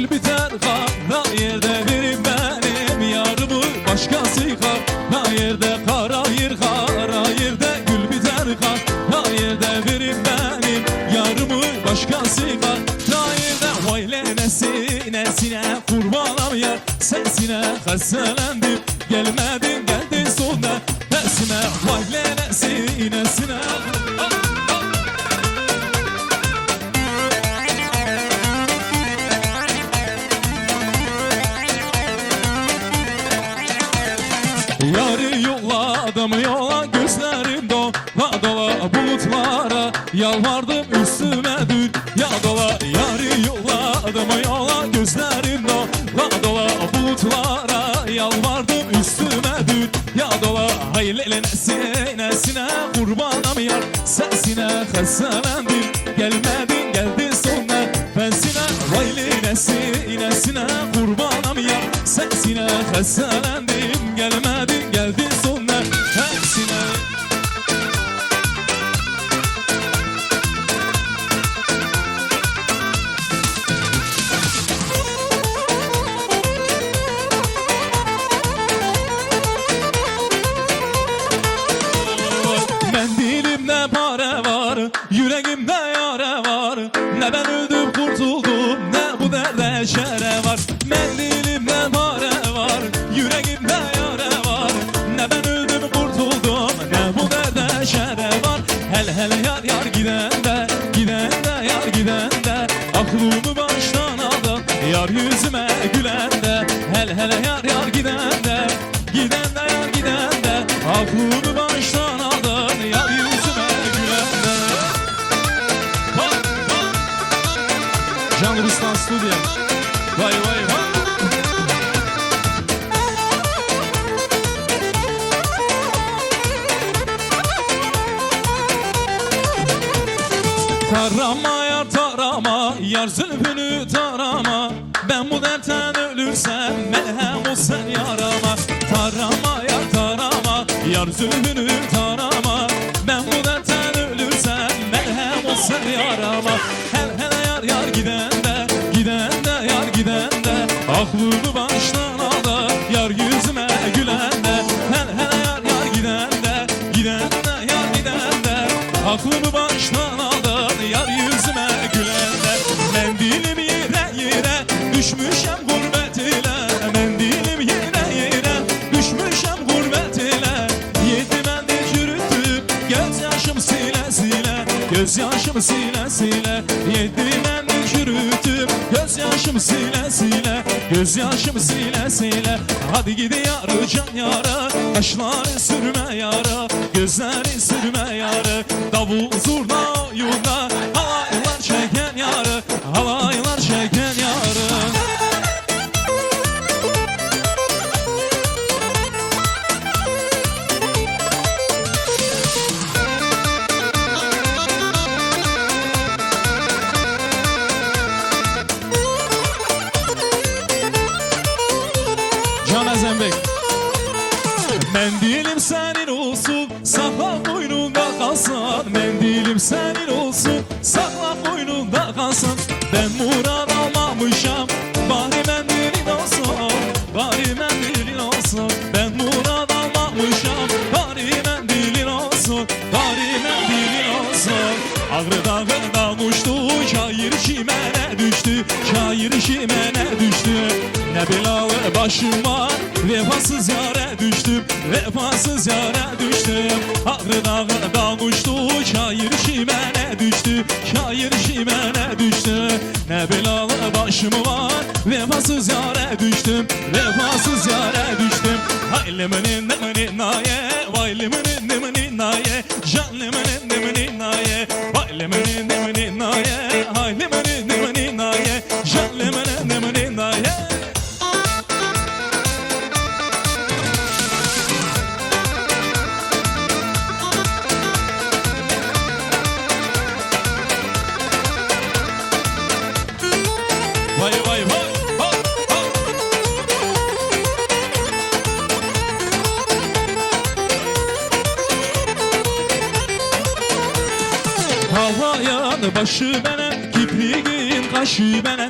gül biter kara yerde verin benim yarımı başkası kara yerde kara yerde gül biter kara yerde verin benim yarımı başkası kara yerde vay nesine kurbanam ya sesine haselendim gelmedin geldin sonra tersine vay nesine Yarı yolladım yola gözlerim dola dola bulutlara yalvardım üstüme dünya dola Yarı yolladım yola gözlerim dola dola bulutlara yalvardım üstüme dünya dola Haylele nesine kurbanam yar sesine haselendim gelmedin geldin sonra fensine Haylele nesine kurbanam yar sesine haselendim gelmedin geldin sonra hepsine Mendilimde pare var, yüreğimde yare var Ne ben öldüm kurtuldum, ne bu derde şere var Mendilimde pare var, yüreğimde yare var Ne ben öldüm kurtuldum, ne bu derde şere var Hele yar gidende, yar gidende Aklımı baştan aldın, yar yüzüme gülende Hele yar gidende, yar gidende Aklımı baştan aldın, yar yüzüme gülende Can Ruslan Stüdyo Vay vay vay Tarama yar zülfünü tarama Ben bu dertten ölürsem merhem ol sen yarama Tarama yar zülfünü tarama Ben bu dertten ölürsem merhem ol sen yarama Hele yar gidende yar gidende Aklımı baştan aldı yar yüzüme gülende Hele yar gidende yar gidende Aklımı baştan aldı yar yüzüme gülende Mendilim yere düşmüşem gurbet ile Mendilim yere düşmüşem gurbet ile Yedi mendil çürüttüm gözyaşım sile Gözyaşım sile Yedi mendil çürüttüm gözyaşım sile Gözyaşım sile Hadi gidi yarı can yara Kaşları sürme yara Gözleri sürme yara Davul zurna yurda Halaylar çeken yarı Halaylar çeken yarı Can Azembek Mendilim senin olsun sakla boynunda kalsın Mendilim senin olsun sakla boynunda kalsın Ben murad almamışam bari mendilin olsun Bari mendilin olsun Ben murad almamışam bari mendilin olsun Bari mendilin olsun Ağrı dağından uçtu şair şimene düştü Şair şimene düştü Ne belalı başım var Vefasız yare düştüm Vefasız yare düştüm Ağrı dağından uçtu şair şimene düştü Şair şimene düştü Ne belalı başım var Vefasız yare düştüm Vefasız yare düştüm Hayliminin neminin naye Vayliminin neminin naye Canliminin neminin naye Vayliminin neminin naye Hayliminin neminin naye Canliminin neminin naye Vay vay vay Havayan başı benem, kipriğin kaşı benem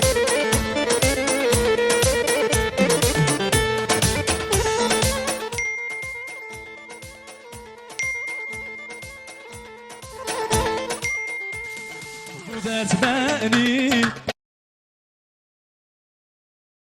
dert beni